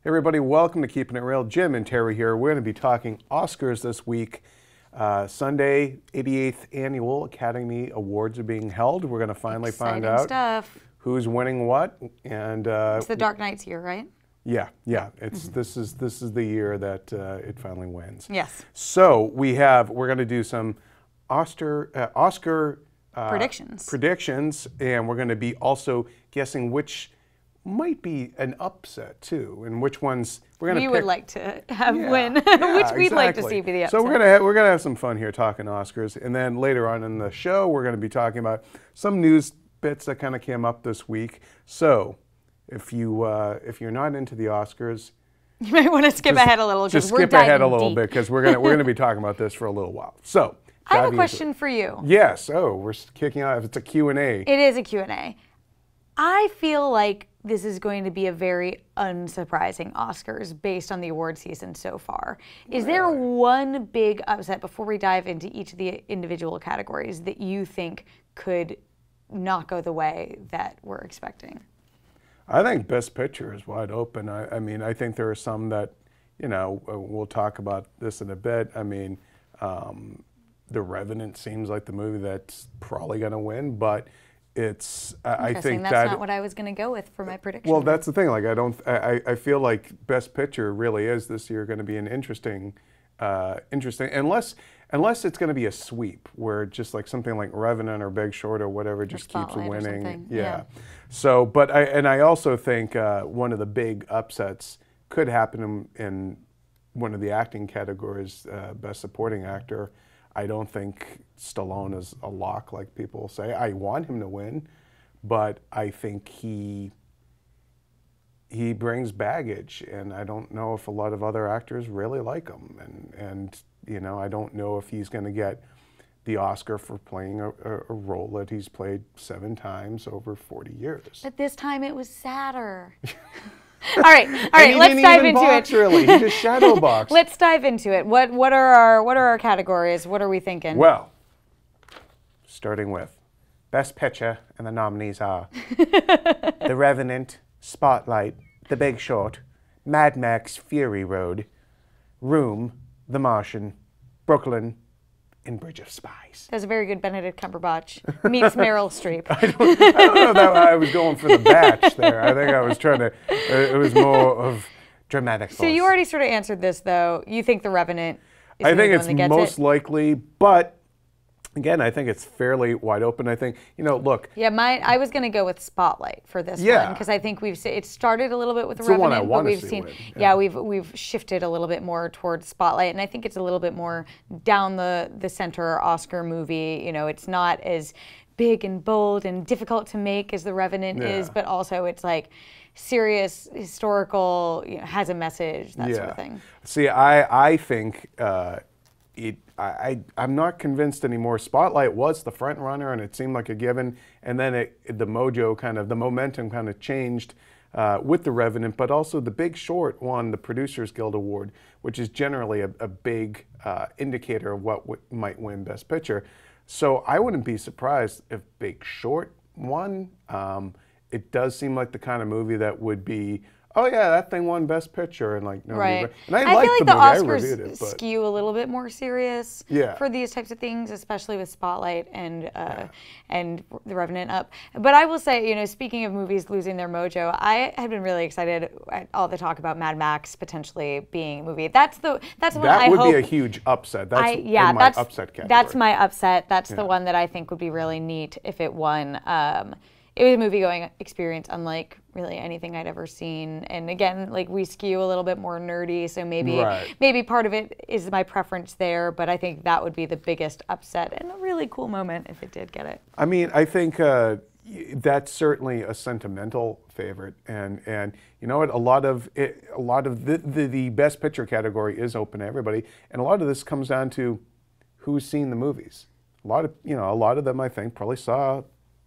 Hey everybody, welcome to Keeping It Real. Jim and Terry here. We're going to be talking Oscars this week. Sunday, 88th Annual Academy Awards are being held. We're going to finally find out who's winning what. And it's the Dark Knight's year, right? Yeah. This is the year that it finally wins. Yes. So we're going to do some Oscar predictions, and we're going to be also guessing which might be an upset too, and which ones we're going to pick. Would like to have win, which we'd like to see be the upset. So we're gonna have some fun here talking Oscars, and then later on in the show we're going to be talking about some news bits that kind of came up this week. So if you're not into the Oscars, you might want to skip ahead a little. Just skip ahead a little bit because we're gonna be talking about this for a little while. So I have a question for you. Yes. Oh, we're kicking off. It's a Q&A. It is a Q&A. I feel like this is going to be a very unsurprising Oscars based on the award season so far. Is there one big upset before we dive into each of the individual categories that you think could not go the way that we're expecting? I think Best Picture is wide open. I mean, I think there are some that, we'll talk about this in a bit. I mean, The Revenant seems like the movie that's probably going to win, but I think that's not what I was going to go with for my prediction. Well, that's the thing. Like, I feel like Best Picture really is this year going to be an interesting, unless it's going to be a sweep where just like something like Revenant or Big Short or whatever just keeps winning. Yeah. So, but I also think one of the big upsets could happen in one of the acting categories, Best Supporting Actor. I don't think Stallone is a lock like people say. I want him to win, but I think he brings baggage, and I don't know if a lot of other actors really like him. And I don't know if he's going to get the Oscar for playing a role that he's played 7 times over 40 years. But this time it was sadder. All right. Let's dive into it. Really, he just shadow boxed. Let's dive into it. What are our categories? What are we thinking? Well, starting with Best Picture, and the nominees are The Revenant, Spotlight, The Big Short, Mad Max: Fury Road, Room, The Martian, Brooklyn, and Bridge of Spies. That's a very good Benedict Cumberbatch meets Meryl Streep. I don't know that I was going for the batch there. I think I was trying to, it was more of dramatic force. So you already sort of answered this, though. You think The Revenant is I think the it's one that gets most likely, but again, I think it's fairly wide open. I think, look. Yeah, I was going to go with Spotlight for this one because I think it started a little bit with The Revenant, one I want but we've seen. Yeah, we've shifted a little bit more towards Spotlight, and I think it's a little bit more down the center Oscar movie. It's not as big and bold and difficult to make as The Revenant is, but also it's like serious, historical, has a message, that sort of thing. See, I think I'm not convinced anymore. Spotlight was the front runner, and it seemed like a given. And then the momentum kind of changed with The Revenant, but also The Big Short won the Producers Guild Award, which is generally a big indicator of what might win Best Picture. So I wouldn't be surprised if Big Short won. It does seem like the kind of movie that would be, oh yeah, that thing won Best Picture, and like nobody. Right. And I feel like the Oscars skew a little bit more serious for these types of things, especially with Spotlight and The Revenant up. But I will say, speaking of movies losing their mojo, I had been really excited at all the talk about Mad Max potentially being a movie. That's one I hope. That would be a huge upset. That's my upset category. That's my upset. That's the one that I think would be really neat if it won. It was a movie-going experience unlike really anything I'd ever seen. And again, like we skew a little bit more nerdy, so maybe part of it is my preference there, but I think that would be the biggest upset and a really cool moment if it did get it. I mean, I think that's certainly a sentimental favorite, and you know what? A lot of the Best Picture category is open to everybody, and a lot of this comes down to who's seen the movies. A lot of them I think probably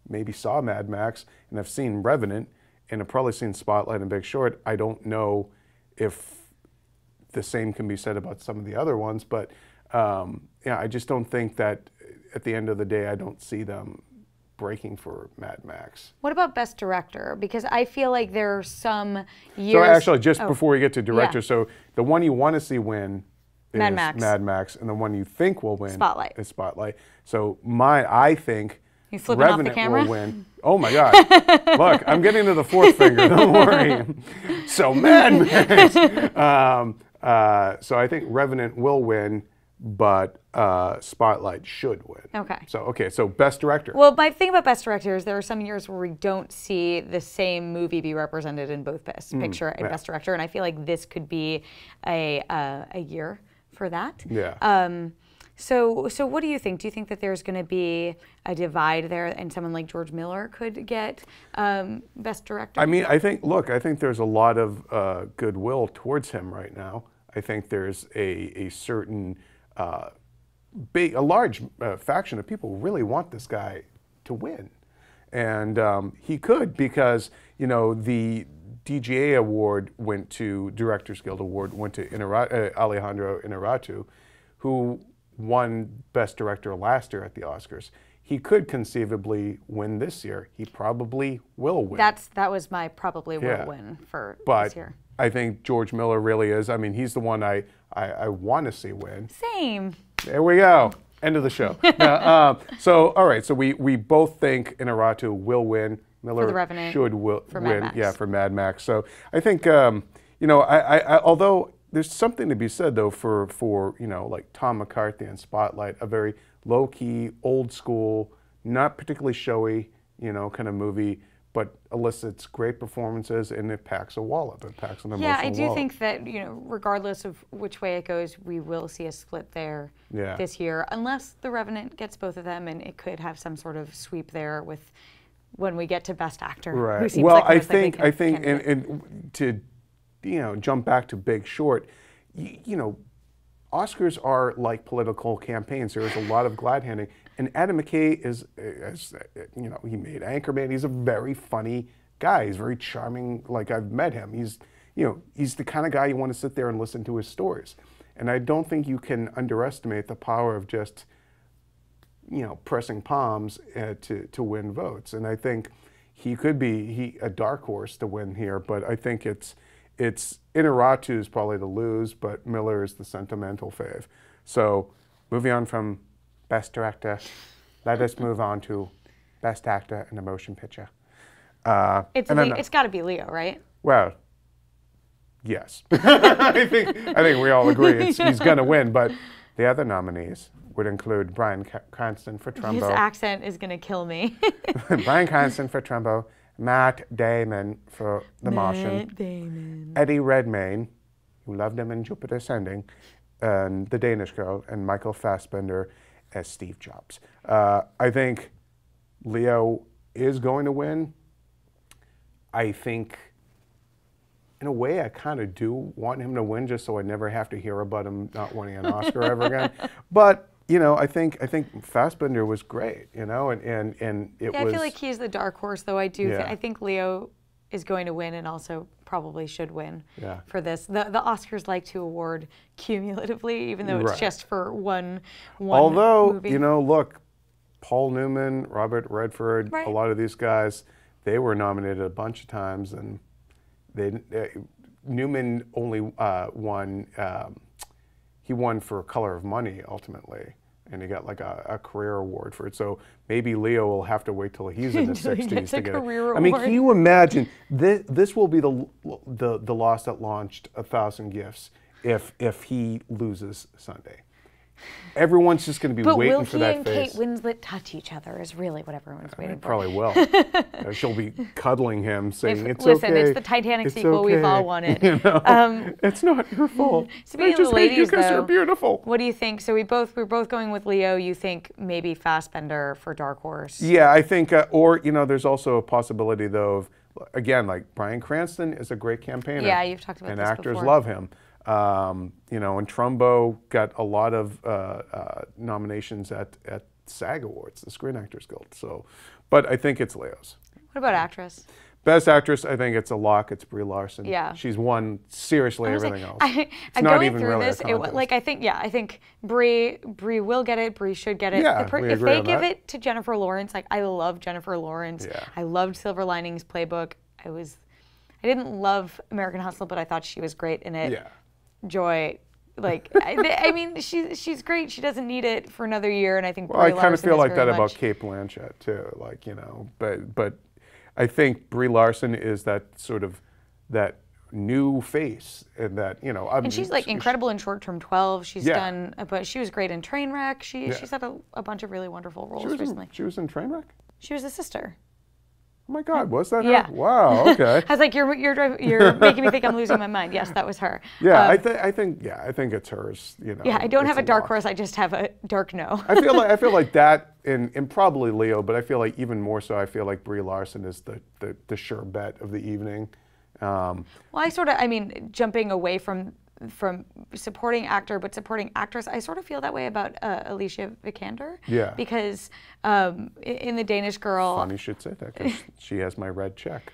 maybe saw Mad Max and have seen Revenant and have probably seen Spotlight and Big Short. I don't know if the same can be said about some of the other ones, but I just don't think that at the end of the day, I don't see them breaking for Mad Max. What about Best Director? Because I feel like there are some years. So actually, just before we get to director, Yeah. so the one you want to see win is Mad Max. Mad Max, and the one you think will win Spotlight. is Spotlight. So I think You flipping off the Revenant camera? will win. Oh my God! Look, I'm getting to the fourth finger. Don't worry. So Mad Max. So I think Revenant will win, but Spotlight should win. Okay. So Best Director. Well, my thing about Best Director is there are some years where we don't see the same movie be represented in both Best Picture and Best Director, and I feel like this could be a year for that. Yeah. So what do you think? Do you think that there's going to be a divide there, and someone like George Miller could get Best Director? I mean, I think there's a lot of goodwill towards him right now. I think there's a certain a large faction of people who really want this guy to win, and he could, because the DGA award went to Directors Guild Award went to Alejandro Inarritu, who won Best Director last year at the Oscars. He could conceivably win this year. He probably will win. That was my probably will win for this year. I think George Miller really is. I mean, he's the one I want to see win. Same. There we go. End of the show. So, all right. So we both think Inarritu will win. Miller For The Revenant, should for Mad win. Max. Yeah, for Mad Max. So I think although there's something to be said though for like Tom McCarthy and Spotlight, a very low key, old school, not particularly showy, kind of movie, but elicits great performances, and it packs a wallop. It packs an emotional Yeah, I do wallop. think that, regardless of which way it goes, we will see a split there this year, unless The Revenant gets both of them, and it could have some sort of sweep there with when we get to Best Actor. Right. Who seems Well, like the I most likely think, candidate. and to, jump back to Big Short, Oscars are like political campaigns. There is a lot of glad handing, and Adam McKay is he made Anchorman. He's a very funny guy. He's very charming. Like, I've met him. He's the kind of guy you want to sit there and listen to his stories. And I don't think you can underestimate the power of just pressing palms to win votes. And I think he could be a dark horse to win here, but I think it's Inarritu is probably to lose, but Miller is the sentimental fave. So moving on from Best Director, let us move on to Best Actor in a Motion Picture. It's got to be Leo, right? Well, yes. I think we all agree he's going to win, but the other nominees would include Bryan Cranston for Trumbo. His accent is going to kill me. Bryan Cranston for Trumbo, Matt Damon for The Martian, Matt Damon. Eddie Redmayne, who loved him in Jupiter Ascending, and The Danish Girl, and Michael Fassbender as Steve Jobs. I think Leo is going to win. I think, in a way, I kind of do want him to win, just so I never have to hear about him not winning an Oscar ever again. But I think Fassbender was great, and it was. I feel like he's the dark horse, though. I do. Yeah. I think Leo is going to win, and also probably should win Yeah. for this. The Oscars like to award cumulatively, even though it's Right. just for one Although, movie. look, Paul Newman, Robert Redford, Right. a lot of these guys, they were nominated a bunch of times, and Newman only won. He won for Color of Money ultimately, and he got like a career award for it. So maybe Leo will have to wait till he's in his Until he 60s gets to a get it. career I mean, award. can you imagine? This will be the loss that launched 1,000 Gifts if he loses Sunday. Everyone's just going to be But waiting will for he that and face. Kate Winslet touch each other is really what everyone's waiting for. Probably will. She'll be cuddling him, saying, "It's Listen, okay. it's the Titanic It's sequel. We've all okay." wanted. It's not your fault. Speaking I of just the hate you ladies, because you're though, beautiful. What do you think? So we're both going with Leo. You think maybe Fassbender for Dark Horse? Yeah, I think, or there's also a possibility though of, again, like Bryan Cranston is a great campaigner. Yeah, you've talked about and this actors before. love him. And Trumbo got a lot of nominations at SAG Awards, the Screen Actors Guild. So, but I think it's Leo's. What about actress? Best actress, I think it's a lock. It's Brie Larson. Yeah. She's won seriously everything else. It's I'm not going even through really this. a contest. I think Brie will get it. Brie should get it. Yeah, we If agree they on give that. it to Jennifer Lawrence, like I love Jennifer Lawrence. Yeah. I loved Silver Linings Playbook. I didn't love American Hustle, but I thought she was great in it. Yeah. Joy. Like I mean, she's great. She doesn't need it for another year, and I think Well, I Brie kind of Larson feel is like very that about much- Kate Blanchett too. Like, you know, but I think Brie Larson is that sort of that new face, and that, you know, And she's like incredible in Short Term 12. She's Yeah. done, but she was great in Trainwreck. She's had a bunch of really wonderful roles recently. She was in Trainwreck. She was the sister. Oh my God, was that Yeah. her? Wow. Okay. I was like, you're making me think I'm losing my mind. Yes, that was her. Yeah, I think it's hers. You know. Yeah, I don't it's have a dark lock. horse. I just have a dark no. I feel like that, and probably Leo, but I feel like even more so. I feel like Brie Larson is the sure bet of the evening. Well, I mean, jumping away from supporting actor, but supporting actress, I sort of feel that way about Alicia Vikander. Yeah. Because in The Danish Girl, Funny you should say that, because she has my red check.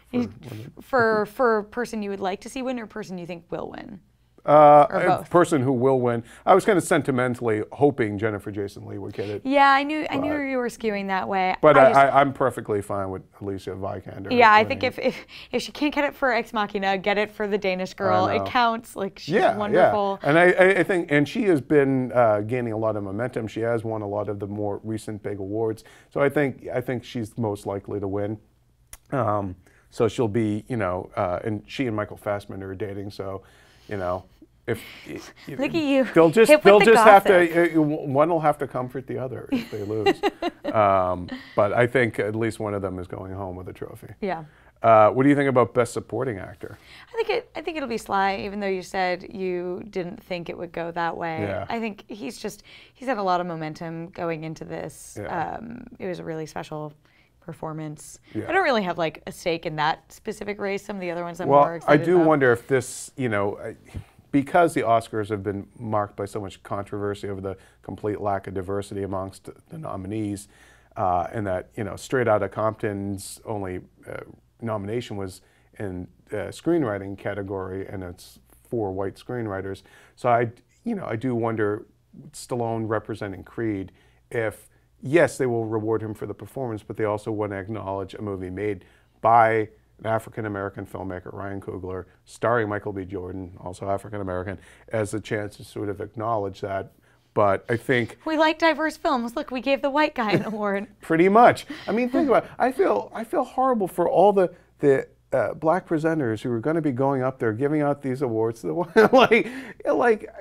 for person you would like to see win or person you think will win. A both. person who will win. I was kind of sentimentally hoping Jennifer Jason Leigh would get it. Yeah, I knew you were skewing that way. But I just- I'm perfectly fine with Alicia Vikander. Yeah, I winning. think if she can't get it for Ex Machina, get it for The Danish Girl. I know. It counts. Like she's Yeah, wonderful. yeah. And I think, and she has been gaining a lot of momentum. She has won a lot of the more recent big awards. So I think she's most likely to win. So she'll be, you know, and she and Michael Fassbender are dating. So, you know, if Look at you. they'll just Hit with the have gossip. to, one will have to comfort the other if they lose. But I think at least one of them is going home with a trophy. Yeah. What do you think about Best Supporting Actor? I think it'll be Sly, even though you said you didn't think it would go that way. Yeah. I think he's had a lot of momentum going into this. Yeah. It was a really special performance. Yeah. I don't really have like a stake in that specific race. Some of the other ones I'm more Well, I excited do about. wonder if this, you know, because the Oscars have been marked by so much controversy over the complete lack of diversity amongst the nominees, and that, you know, Straight Outta Compton's only nomination was in screenwriting category, and it's 4 white screenwriters. So I do wonder, Stallone representing Creed, if yes, they will reward him for the performance, but they also want to acknowledge a movie made by an African-American filmmaker, Ryan Coogler, starring Michael B. Jordan, also African-American, as a chance to sort of acknowledge that. But I think We like diverse films. Look, we gave the white guy an award. pretty much. I mean, think about it. I feel horrible for all the black presenters who are going to be going up there giving out these awards. like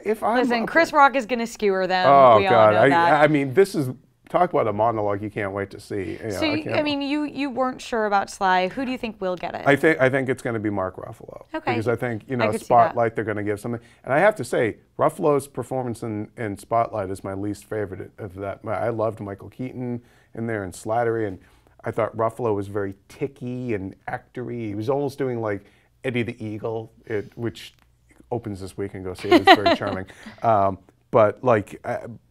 if I'm Listen, Chris Rock is going to skewer them. Oh we all God! know that. I mean, this is talk about a monologue you can't wait to see. You know, So, you weren't sure about Sly. Who do you think will get it? I think it's going to be Mark Ruffalo. Okay. Because I think, you I know, could see that. Spotlight, they're going to give something. And I have to say, Ruffalo's performance in Spotlight is my least favorite of that. I loved Michael Keaton in there and Slattery, and I thought Ruffalo was very ticky and actory. He was almost doing like Eddie the Eagle, which opens this week and go see it. It's very charming. But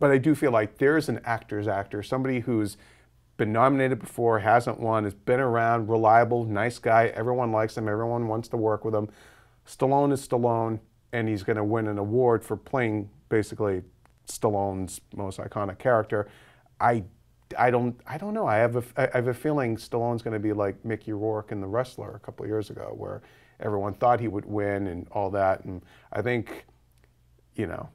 I do feel like there's an actor's actor, somebody who's been nominated before, hasn't won, has been around, reliable, nice guy. Everyone likes him. Everyone wants to work with him. Stallone is Stallone, and he's going to win an award for playing basically Stallone's most iconic character. I don't know. I have a feeling Stallone's going to be like Mickey Rourke in The Wrestler a couple of years ago, where everyone thought he would win and all that. And I think, you know,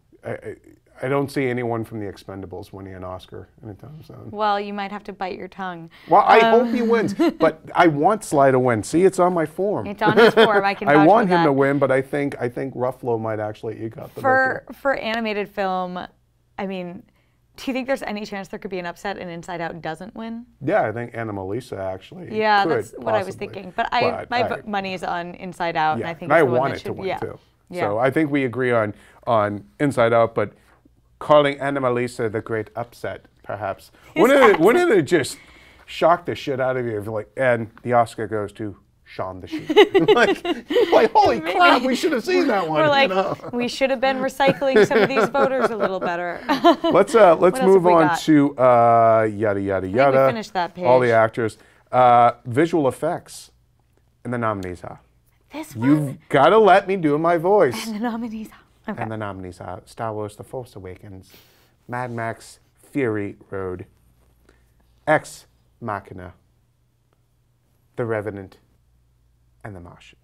I don't see anyone from The Expendables winning an Oscar anytime soon. Well, you might have to bite your tongue. Well, I hope he wins, but I want Sly to win. See, it's on my form. It's on his form. I can vouch I want for him that. to win, but I think Ruffalo might actually eke out the victory. For animated film, I mean, do you think there's any chance there could be an upset and Inside Out doesn't win? Yeah, I think Anomalisa actually. Yeah, could, that's what I was possibly. thinking. But my money is on Inside Out, and I think I it's the one want that it should, to win yeah. too. Yeah. So I think we agree on Inside Out, but calling Anomalisa the great upset, perhaps. Wouldn't it just shock the shit out of you if like, and the Oscar goes to Shaun the Sheep? like holy crap, we should have seen that one. We're like, you know? we should have been recycling some of these voters a little better. Let's else move have we on got? to yada yada yada. we finished that page. All the actors. Visual effects. And the nominees are. This one. You've got to let me do my voice. And the nominees are. Okay. And the nominees are Star Wars: The Force Awakens, Mad Max: Fury Road, Ex Machina, The Revenant, and The Martian.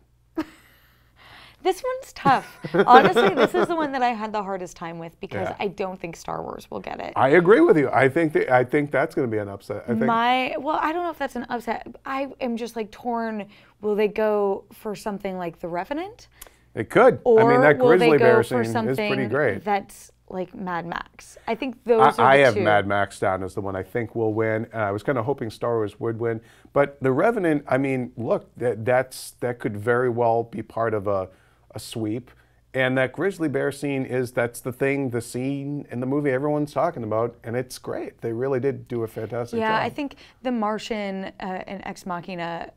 This one's tough. Honestly, this is the one that I had the hardest time with because Yeah. I don't think Star Wars will get it. I agree with you. I think that's going to be an upset. I think Well, I don't know if that's an upset. I am just like torn. Will they go for something like The Revenant? it could. Or I mean, that will they grizzly go bear for scene something is pretty great. that's like Mad Max? I think those are the I have two. Mad Max down as the one I think will win. I was kind of hoping Star Wars would win, but The Revenant. I mean, look, that could very well be part of a sweep. And that grizzly bear scene that's the scene in the movie everyone's talking about, and it's great. They really did do a fantastic job. Yeah, I think The Martian and Ex Machina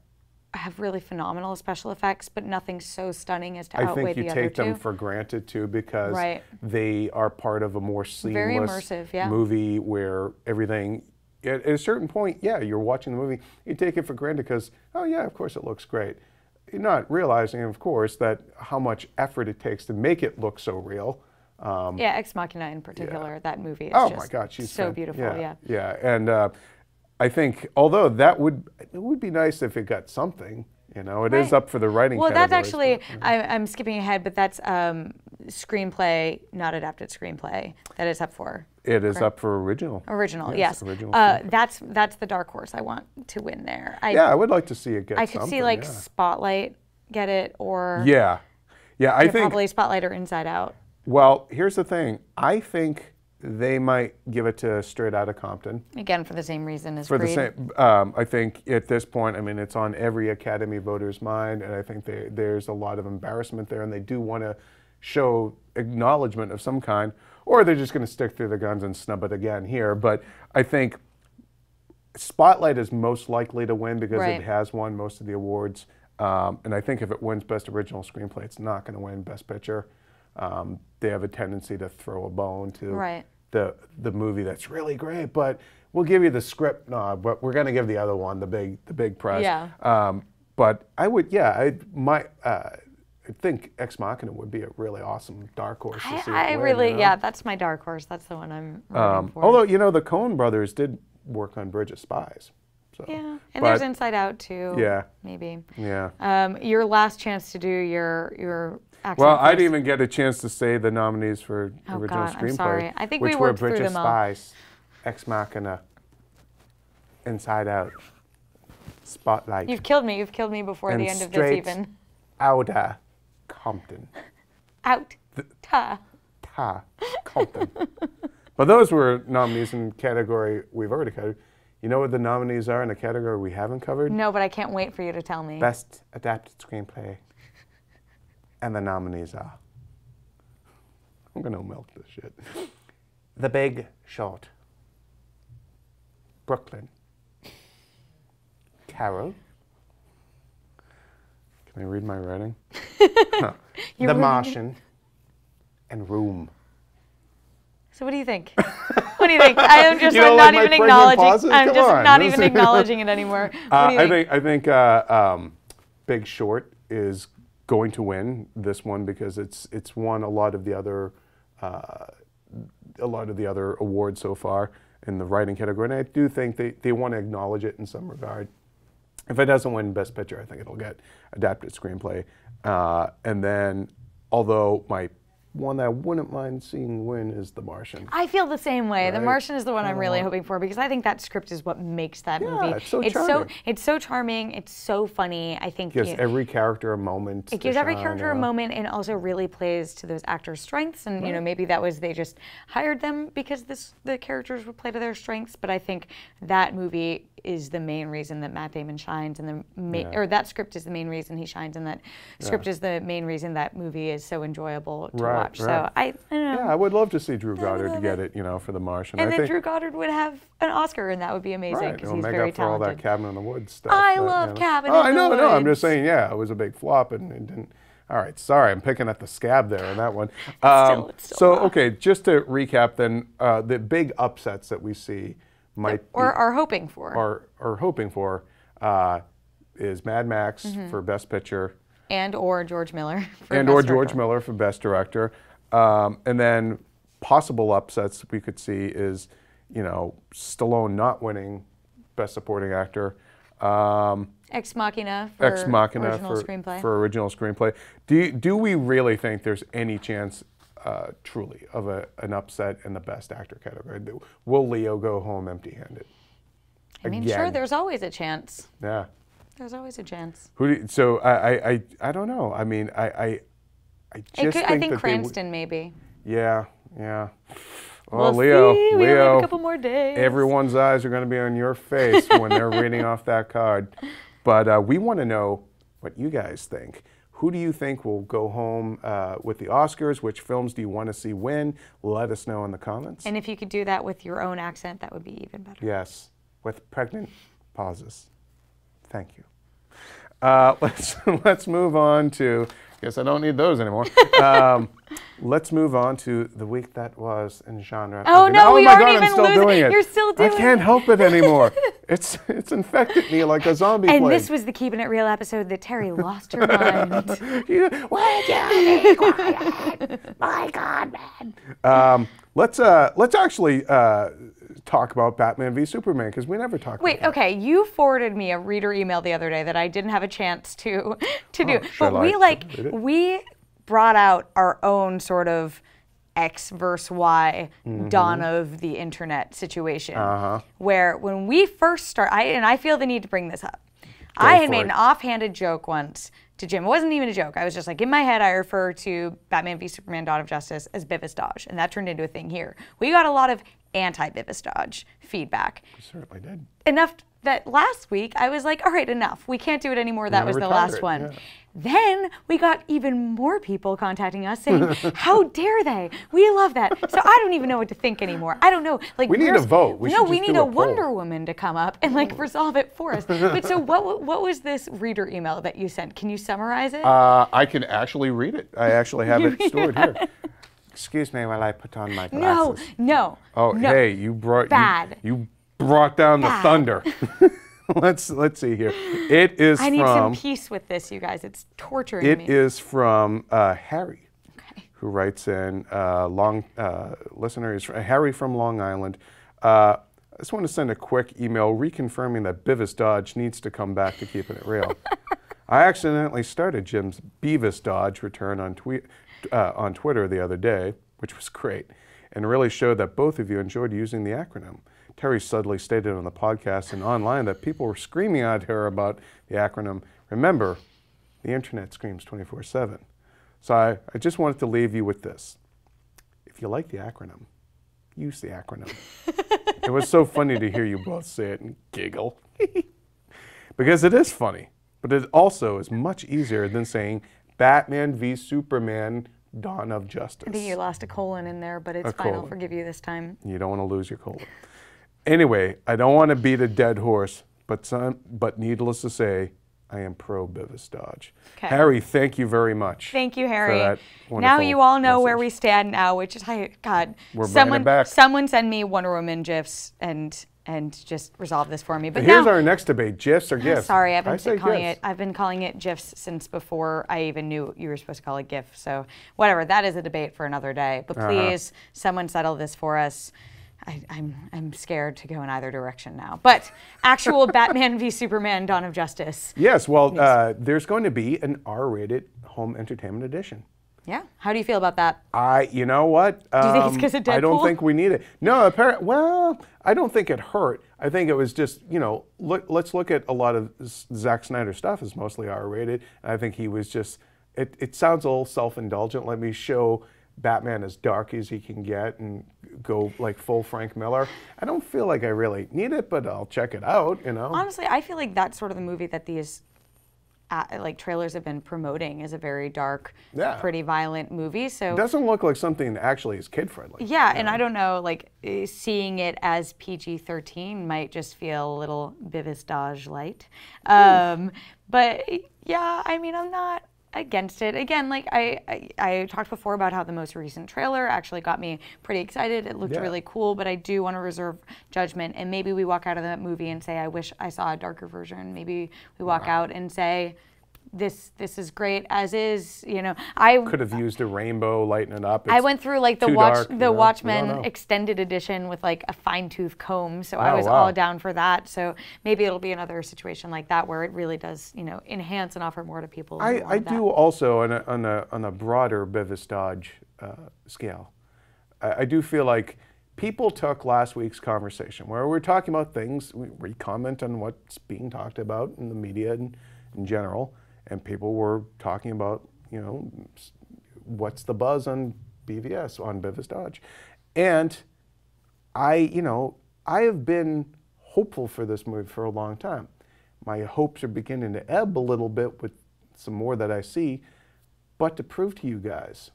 have really phenomenal special effects, but nothing so stunning as to I outweigh think you the other take them two. for granted too, because Right. they are part of a more Very seamless immersive, yeah. movie where everything, at a certain point, yeah, you're watching the movie, you take it for granted because, oh yeah, of course it looks great. You're not realizing, of course, that how much effort it takes to make it look so real. Yeah, Ex Machina in particular, that movie is Oh just my God, she's so beautiful. Yeah. yeah, and I think although it would be nice if it got something. You know, it is Right. up for the writing. Well, that's categories, actually, I'm skipping ahead, but that's screenplay, not adapted screenplay, that is up for. It is up for original. Original, Yes, yes. original screenplay. That's the dark horse I want to win there. Yeah, I would like to see it get I something. could see like yeah. Spotlight get it, or Yeah, I think. probably Spotlight or Inside Out. Well, here's the thing. I think they might give it to Straight Outta Compton. Again, for the same reason as For the Creed. same, I think at this point, I mean, it's on every Academy voter's mind, and I think there's a lot of embarrassment there, and they do want to show acknowledgement of some kind, or they're just going to stick to the guns and snub it again here. But I think Spotlight is most likely to win because Right. it has won most of the awards, and I think if it wins Best Original Screenplay, it's not going to win Best Picture. They have a tendency to throw a bone to Right. the movie that's really great, but we'll give you the script. No, but we're going to give the other one the big prize. Yeah. But I would, I think Ex Machina would be a really awesome dark horse. To see it win, you know? Yeah, that's my dark horse. That's the one I'm rooting for. Although the Coen brothers did work on Bridge of Spies. So. Yeah, and But- there's Inside Out too. Yeah. Maybe. Yeah. Your last chance to do your accent. Well, I first. didn't even get a chance to say the nominees for Oh, original God, screenplay, I'm sorry. I think which we were worked through Bridge of them all. Spies, Ex Machina, Inside Out, Spotlight, You've killed me. You've killed me before and the end of this Straight even. Outta Compton. Out. Ta. Compton. But those were nominees in category we've already covered. You know what the nominees are in a category we haven't covered? No, but I can't wait for you to tell me. Best Adapted Screenplay. And the nominees are. I'm going to milk this shit. The Big Short. Brooklyn. Carol. Can I read my writing? No. You're The reading it? Martian. And Room. So what do you think? What do you think? I am just You don't not like my even pregnant acknowledging. pauses? I'm Come just on. not even acknowledging it anymore. What do you think? I think Big Short is going to win this one because it's won a lot of the other awards so far in the writing category, and I do think they want to acknowledge it in some regard. If it doesn't win Best Picture, I think it'll get Adapted Screenplay, and then although my one that I wouldn't mind seeing win is The Martian. I feel the same way. The Right. Martian is the one I'm really hoping for because I think that script is what makes that movie. it's so charming. It's so charming. It's so funny. I think Gives every character a moment. it gives every character a moment and also really plays to those actors' strengths. And maybe that was they just hired them because the characters would play to their strengths. But I think that movie is the main reason that Matt Damon shines, and or that script is the main reason he shines, and that script is the main reason that movie is so enjoyable to watch. Right. So I don't know. Yeah, I would love to see Drew Goddard love get it, for The Martian. And I then think, Drew Goddard would have an Oscar, and that would be amazing right, because it'll he's make very up for all that talented. Cabin in the Woods stuff. I but, love Cabin oh, in I know, the no, I'm Woods. just saying, yeah, it was a big flop and it didn't. All right, sorry, I'm picking at the scab there on that one. It's still So, raw. okay, just to recap then, the big upsets that we see might Or are hoping for. are hoping for, is Mad Max for Best Picture. And or George Miller for And Best or Director. George Miller for Best Director. And then possible upsets we could see is, Stallone not winning Best Supporting Actor. Ex Machina for original screenplay. For original screenplay. Do we really think there's any chance, truly, of an upset in the Best Actor category? Will Leo go home empty-handed? I mean, sure, there's always a chance. Yeah. There's always a chance. So I don't know. I mean, I just think I think that Cranston maybe. Yeah. Oh, We'll Leo, see. We have a couple more days. Everyone's eyes are going to be on your face when they're reading off that card. But we want to know what you guys think. Who do you think will go home with the Oscars? Which films do you want to see win? Let us know in the comments. And if you could do that with your own accent, that would be even better. Yes, with pregnant pauses. Thank you. Let's move on to. Guess I don't need those anymore. Let's move on to the week that was in genre. Oh no, we my aren't God, even I'm still losing. doing it. You're still doing it. I can't help it anymore. It's infected me like a zombie plague. And this was the Keepin' It Real episode that Terri lost her mind. Would you be quiet? My God, man. Let's actually talk about Batman v Superman because we never talked. Wait, about that. okay. You forwarded me a reader email the other day that I didn't have a chance to do. Shall But we brought out our own sort of X versus Y dawn of the internet situation, where when we first started, and I feel the need to bring this up. I had made an offhanded joke once to Jim. It wasn't even a joke. I was just like, in my head, I refer to Batman v Superman: Dawn of Justice as Bivis Dodge, and that turned into a thing here. We got a lot of anti-Bivis Dodge feedback. We certainly did. Enough that last week I was like, all right, enough. We can't do it anymore. That was the last one. Yeah. Then we got even more people contacting us saying, how dare they? We love that. So I don't even know what to think anymore. I don't know. Like, we need a vote. We need a Wonder Woman to come up and like resolve it for us. But so what was this reader email that you sent? Can you summarize it? I can actually read it. I actually have it stored here. Excuse me while I put on my glasses. No. Oh, hey, you brought Bad. You brought down the thunder. Let's see here. It is I need some peace with this, you guys. It's torturing me. It is from Harry, who writes in listener is Harry from Long Island. I just want to send a quick email reconfirming that Bivis Dodge needs to come back to Keeping It Real. I accidentally started Jim's Beavis Dodge return on Twitter the other day, which was great, and really showed that both of you enjoyed using the acronym. Terri suddenly stated on the podcast and online that people were screaming at her about the acronym. Remember, the internet screams 24/7. So I just wanted to leave you with this. If you like the acronym, use the acronym. It was so funny to hear you both say it and giggle. Because it is funny, but it also is much easier than saying Batman v Superman: Dawn of Justice. I think you lost a colon in there, but it's fine. I'll forgive you this time. You don't want to lose your colon. Anyway, I don't want to beat a dead horse, but needless to say, I am pro Bivis Dodge. Okay. Harry, thank you very much. Thank you, Harry. For that now you all know message. where we stand now, which is, God, we're bringing it back. Someone send me Wonder Woman GIFs and just resolve this for me. But here's our next debate: GIFs or GIFs? Sorry, I've been calling it GIFs since before I even knew you were supposed to call it GIF. So whatever, that is a debate for another day. But please, someone settle this for us. I'm scared to go in either direction now. But actual Batman v Superman: Dawn of Justice. Yes, well, there's going to be an R-rated home entertainment edition. Yeah. How do you feel about that? You know what? Do you think it's because of Deadpool? I don't think we need it. No, well, I don't think it hurt. I think it was just, let's look at a lot of Zack Snyder stuff is mostly R-rated. And I think he was just, it sounds a little self-indulgent. Let me show Batman as dark as he can get and go like full Frank Miller. I don't feel like I really need it, but I'll check it out, Honestly, I feel like that's sort of the movie that these trailers have been promoting is a very dark, pretty violent movie. So it doesn't look like something that actually is kid-friendly. Yeah, and I don't know, like seeing it as PG-13 might just feel a little Bivis Dodge light. But yeah, I mean, I'm not against it. Again, like I talked before about how the most recent trailer actually got me pretty excited. It looked really cool, but I do want to reserve judgment. And maybe we walk out of that movie and say, I wish I saw a darker version. Maybe we walk out and say, this is great as is. You know, I could have used a rainbow, lighten it up. I went through like the dark, Watchmen extended edition with like a fine-tooth comb, so I was all down for that. So maybe it'll be another situation like that where it really does, you know, enhance and offer more to people. I do also on a broader Bevis Dodge scale. I do feel like people took last week's conversation where we're talking about things, we comment on what's being talked about in the media and in general. And people were talking about, you know, what's the buzz on BVS, on Bevis Dodge. And I have been hopeful for this movie for a long time. My hopes are beginning to ebb a little bit with some more that I see, but to prove to you guys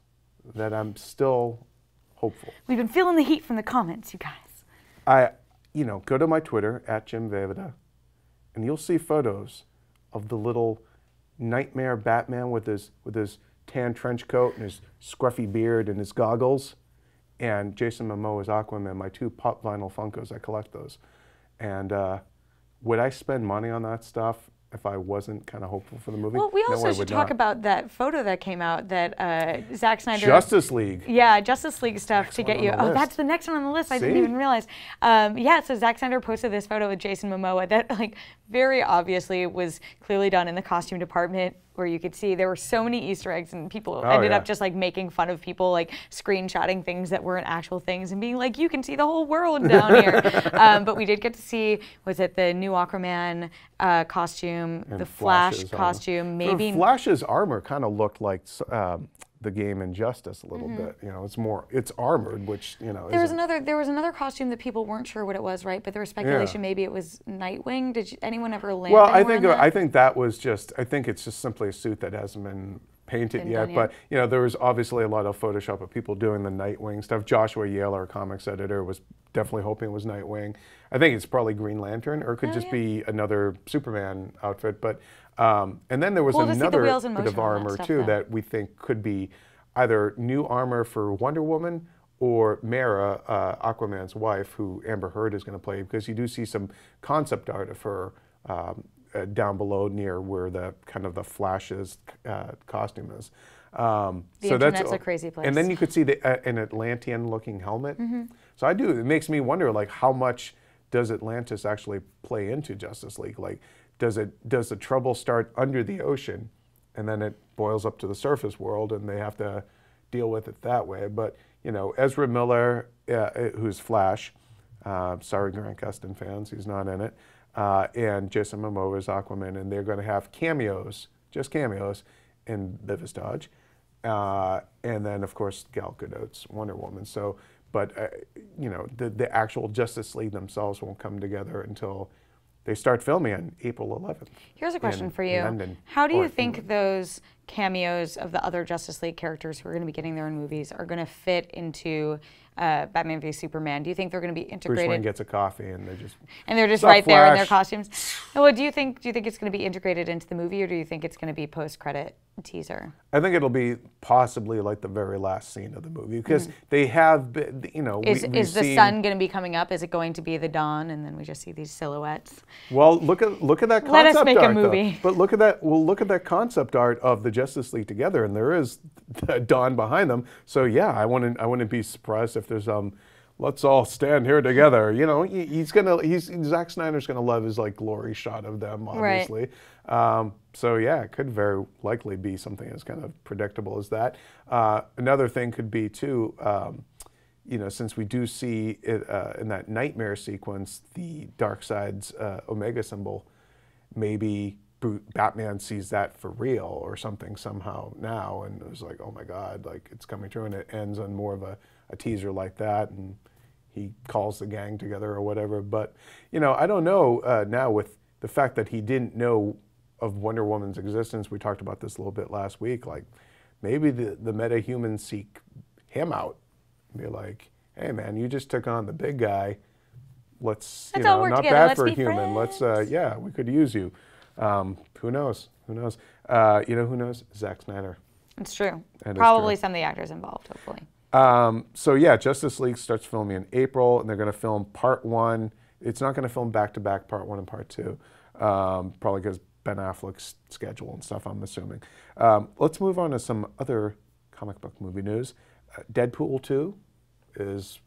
that I'm still hopeful. We've been feeling the heat from the comments, you guys. Go to my Twitter, @JimVavida, and you'll see photos of the little nightmare Batman with his tan trench coat and his scruffy beard and his goggles, and Jason Momoa's Aquaman, my 2 pop vinyl Funkos. I collect those. And would I spend money on that stuff if I wasn't kind of hopeful for the movie? Well, we also No, should talk about that photo that came out that Zack Snyder... Justice League. Yeah, Justice League stuff Next to get one you... on the Oh, list. that's the next one on the list. I didn't even realize. Yeah, so Zack Snyder posted this photo with Jason Momoa that, like, very obviously was clearly done in the costume department, where you could see there were so many Easter eggs, and people ended up just like making fun of people, like screenshotting things that weren't actual things and being like, you can see the whole world down here. But we did get to see, was it the new Aquaman costume, and the Flash costume, maybe. Flash's armor kind of looked like the game Injustice a little bit. You know, it's armored, which, you know. There was another costume that people weren't sure what it was, right? But there was speculation maybe it was Nightwing. Did anyone ever land? Well, I think that was just. I think it's just simply a suit that hasn't been painted yet. But you know, there was obviously a lot of Photoshop of people doing the Nightwing stuff. Joshua Yale, our comics editor, was definitely hoping it was Nightwing. I think it's probably Green Lantern, or it could just be another Superman outfit. But and then there was another bit of armor too that we think could be either new armor for Wonder Woman or Mara, Aquaman's wife, who Amber Heard is going to play, because you do see some concept art of her down below near where the kind of the Flash's costume is. The internet's a crazy place. And then you could see an Atlantean-looking helmet. So it makes me wonder, like, how much does Atlantis actually play into Justice League? Like, does the trouble start under the ocean, and then it boils up to the surface world, and they have to deal with it that way? But you know, Ezra Miller, who's Flash, sorry Grant Gustin fans, he's not in it, and Jason Momoa is Aquaman, and they're going to have cameos, just cameos, in Bevis Dodge, and then of course Gal Gadot's Wonder Woman. So, but you know, the actual Justice League themselves won't come together until they start filming on April 11th. Here's a question for you. London. How do you think those cameos of the other Justice League characters who are going to be getting their own movies are going to fit into Batman v Superman? Do you think they're going to be integrated? Bruce Wayne gets a coffee and they're just right there in their costumes. Well, do you think it's going to be integrated into the movie, or do you think it's going to be post-credit teaser? I think it'll be possibly like the very last scene of the movie, because they have been, you know, is the sun going to be coming up? Is it going to be the dawn, and then we just see these silhouettes? Well, look at that concept art. Let us make a movie. Though. But look at that. Well, look at that concept art of the Justice League together, and there is the dawn behind them. So yeah, I wouldn't be surprised if there's let's all stand here together. You know, Zack Snyder's gonna love his like glory shot of them, obviously. Right. So yeah, it could very likely be something as kind of predictable as that. Another thing could be too, you know, since we do see it in that nightmare sequence, the Darkseid's Omega symbol, maybe Batman sees that for real or something somehow now, and it was like, oh my God, like it's coming true, and it ends on more of a teaser like that, and he calls the gang together or whatever. But you know, I don't know now with the fact that he didn't know of Wonder Woman's existence. We talked about this a little bit last week. Like maybe the meta-humans seek him out and be like, hey man, you just took on the big guy. Let's all work not together. bad Let's for a be human. friends. Let's yeah, we could use you. Who knows? Who knows? You know who knows? Zack Snyder. It's true. That is Probably true. some of the actors involved, hopefully. So yeah, Justice League starts filming in April, and they're going to film part 1. It's not going to film back to back, part 1 and part 2, probably because Ben Affleck's schedule and stuff, I'm assuming. Let's move on to some other comic book movie news. Deadpool 2 is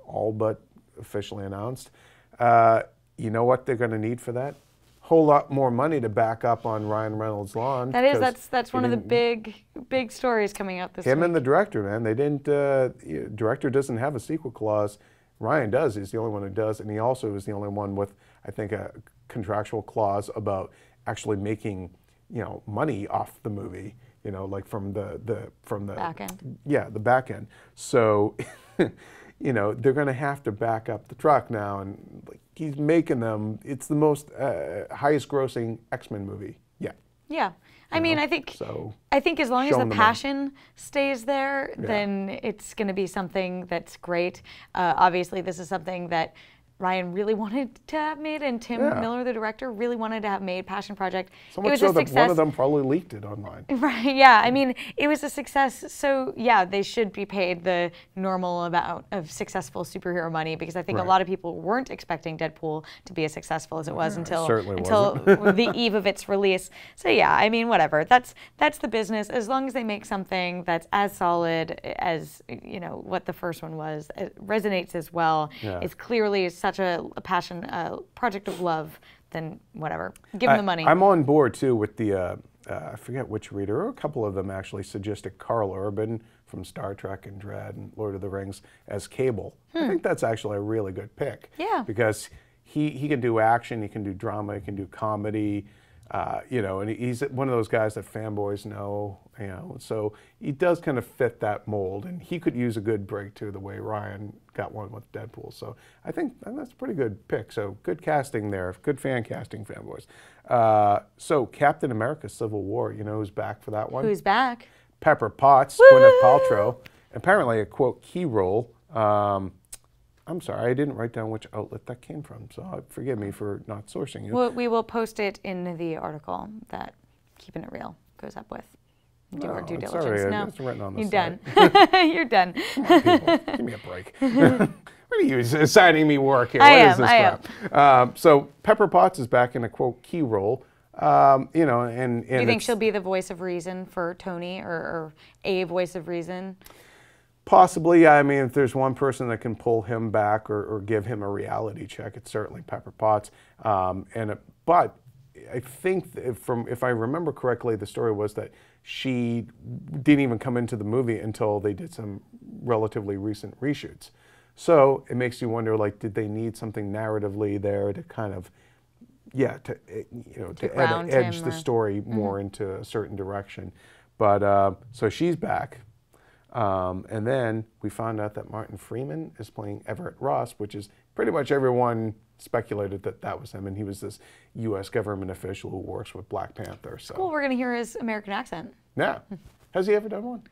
all but officially announced. You know what they're going to need for that? Whole lot more money to back up on Ryan Reynolds' lawn. That's one of the big stories coming out this week. Him and the director, man, they didn't. Director doesn't have a sequel clause. Ryan does. He's the only one who does, and he also is the only one with, I think, a contractual clause about actually making, money off the movie. Like from the back end. Yeah, the back end. So, they're going to have to back up the truck now, and like he's making them. It's the most highest grossing X-Men movie yet. Yeah. I mean, I think as long as the passion stays there, then it's going to be something that's great. Obviously, this is something that Ryan really wanted to have made, and Tim Miller, the director, really wanted to have made. Passion project. So much so that one of them probably leaked it online. Right, yeah. I mean, it was a success. So, yeah, they should be paid the normal amount of successful superhero money, because I think a lot of people weren't expecting Deadpool to be as successful as it was until the eve of its release. So, yeah, I mean, whatever. That's the business. As long as they make something that's as solid as, what the first one was, it resonates as well, it's clearly such a passion, project of love, then whatever. Give them the money. I'm on board, too, with the, I forget which reader, or a couple of them actually suggested Carl Urban from Star Trek and Dread and Lord of the Rings as Cable. I think that's actually a really good pick. Yeah. Because he can do action, he can do drama, he can do comedy, and he's one of those guys that fanboys know, so he does kind of fit that mold, and he could use a good break too, the way Ryan got one with Deadpool. So I think that's a pretty good pick. So good casting there, good fan casting, fanboys. So Captain America: Civil War, who's back for that one? Who's back? Pepper Potts, Gwyneth Paltrow, apparently a quote key role. I'm sorry, I didn't write down which outlet that came from, so forgive me for not sourcing it. We will post it in the article that Keeping It Real goes up with. Do our due diligence. Sorry, it's written on the You're site. done. You're done. People, give me a break. What are you assigning me work here? I What is this crap? So Pepper Potts is back in a quote key role. And do you think she'll be the voice of reason for Tony, or a voice of reason? Possibly, yeah. I mean, if there's one person that can pull him back or give him a reality check, it's certainly Pepper Potts. But I think if I remember correctly, the story was that she didn't even come into the movie until they did some relatively recent reshoots. So it makes you wonder, like, did they need something narratively there to kind of, to edge the story more into a certain direction. But so she's back. And then we found out that Martin Freeman is playing Everett Ross, which is pretty much everyone speculated that was him, and he was this U.S. government official who works with Black Panther. So cool, we're going to hear his American accent. Yeah. Has he ever done one?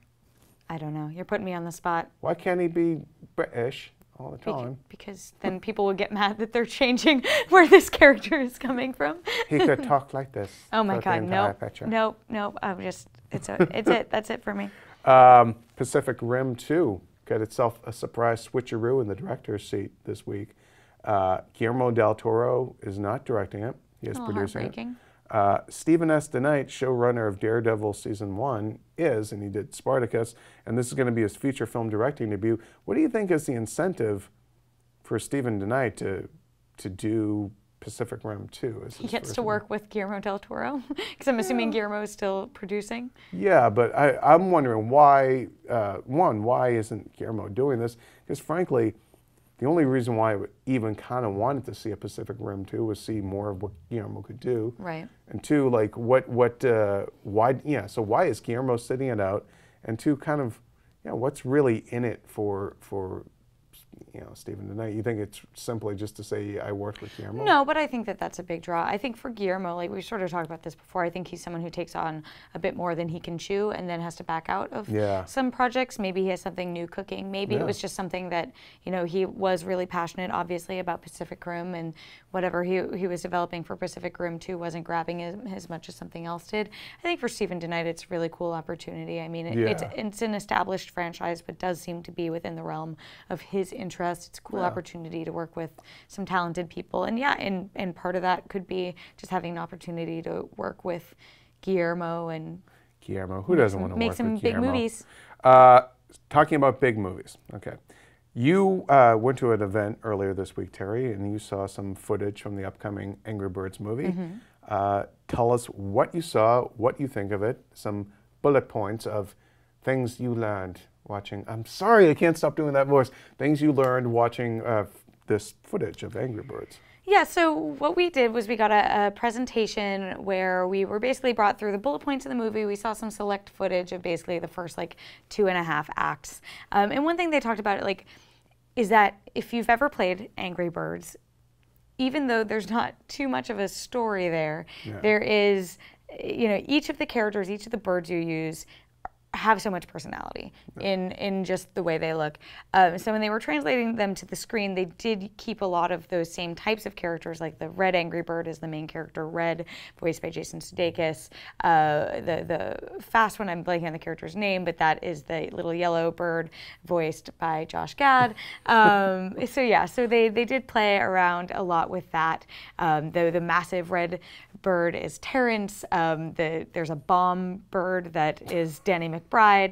I don't know. You're putting me on the spot. Why can't he be British all the time? Because then people would get mad that they're changing where this character is coming from. He could talk like this. Oh my God, nope. I'm just, it's it. That's it for me. Pacific Rim 2 got itself a surprise switcheroo in the director's seat this week. Guillermo del Toro is not directing it. He is producing it. Stephen S. DeKnight, showrunner of Daredevil Season 1, is, and he did Spartacus, and this is going to be his feature film directing debut. What do you think is the incentive for Stephen DeKnight to do Pacific Rim 2? He gets to work with Guillermo del Toro, because I'm assuming Guillermo is still producing. Yeah, but I'm wondering why, why isn't Guillermo doing this? Because frankly, the only reason why I even kind of wanted to see a Pacific Rim 2 was see more of what Guillermo could do. Right. And two, like why, so why is Guillermo sitting it out? And two, kind of, what's really in it for Stephen tonight. You think it's simply just to say I worked with Guillermo? No, but I think that that's a big draw. I think for Guillermo, like we sort of talked about this before, I think he's someone who takes on a bit more than he can chew and then has to back out of some projects. Maybe he has something new cooking. Maybe it was just something that, he was really passionate, obviously, about Pacific Rim, and whatever he was developing for Pacific Rim 2 wasn't grabbing him as much as something else did. I think for Stephen tonight, it's a really cool opportunity. I mean, it's an established franchise, but does seem to be within the realm of his interest. It's a cool opportunity to work with some talented people. And and part of that could be just having an opportunity to work with Guillermo who doesn't want to make work some with big Guillermo? movies. Talking about big movies, okay. You went to an event earlier this week, Terri, and you saw some footage from the upcoming Angry Birds movie. Tell us what you saw, what you think of it, some bullet points of things you learned watching. I'm sorry, I can't stop doing that voice. Things you learned watching this footage of Angry Birds. Yeah, so what we did was we got a presentation where we were basically brought through the bullet points of the movie. We saw some select footage of basically the first 2.5 acts. And one thing they talked about is that if you've ever played Angry Birds, even though there's not too much of a story there, there is, each of the characters, each of the birds you use have so much personality in just the way they look. So when they were translating them to the screen, they did keep a lot of those same types of characters, like the red Angry Bird is the main character, Red, voiced by Jason Sudeikis. The fast one, I'm blanking on the character's name, but that is the little yellow bird, voiced by Josh Gad. So they did play around a lot with that. The massive red bird is Terrence. There's a bomb bird that is Danny McBride.